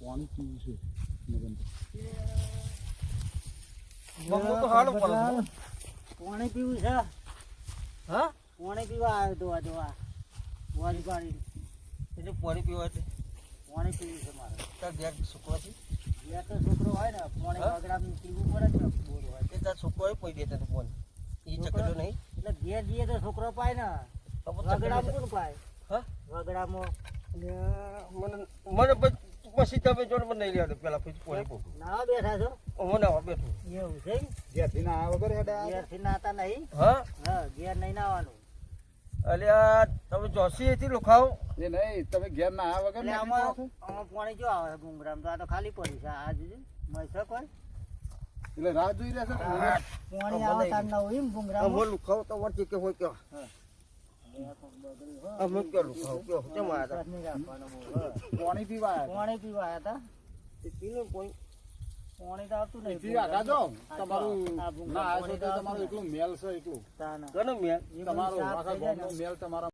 પાણી પીવું છે મગન તો હાલો બોલો પાણી પીવું છે હા પાણી પીવા આવ્યો દોવા દોવા વાલી પાણી એટલે પાણી પીવા છે પાણી પીવું છે મારે તાર ઘેર છોકરો છે બે તો છોકરો હોય ને પાણી હા? વગડામાં પીવું પડે ને બોર હોય તે તાર છોકરો પડી દે તને ફોન એ ચકડ્યો નહીં એટલે ઘેર જઈએ તો છોકરો પાય ને વગડામાં કોણ પાય હા વગડામાં મને પછી તમે જોડે મને નહીં લેવા પેલા પછી પાણી પીવું નાવા બેઠા છો મને આવા બેઠું એવું છે ઘેરથી ના આ વગર હેડા ઘેરથી નાતા નહીં હા હા ઘેર નહીં નાવાનું અલ્યા તમે જોશી હતી લોખાઓ એ નહીં તમે ઘેર ના આ વગર એટલે આમાં આમાં પાણી જો આવે ગુંગરામ તો આ તો ખાલી પડી છે આ જોજે મૈસક હોય એટલે રાહ જોઈ રહ્યા છે પાણી આવે તાર ના હોય એમ ગુંગરામ હું લોખાઓ તો વચ્ચે કે હોય કે અમે કે લોખાઓ કે કેમ આવ્યા પાણી પીવા આવ્યા પાણી પીવા આવ્યા હતા હતા પીને કોઈ પાણી તો આવતું નહીં પીવા રાજો તમારું આ ભૂંગળા ના આ પાણી તો તો તમારું એકલું મેલ છે એકલું તાના. ગણો મેં એ બધું તમારું સાફ આખા થઈ જાય ને. ગામનું મેલ તમારા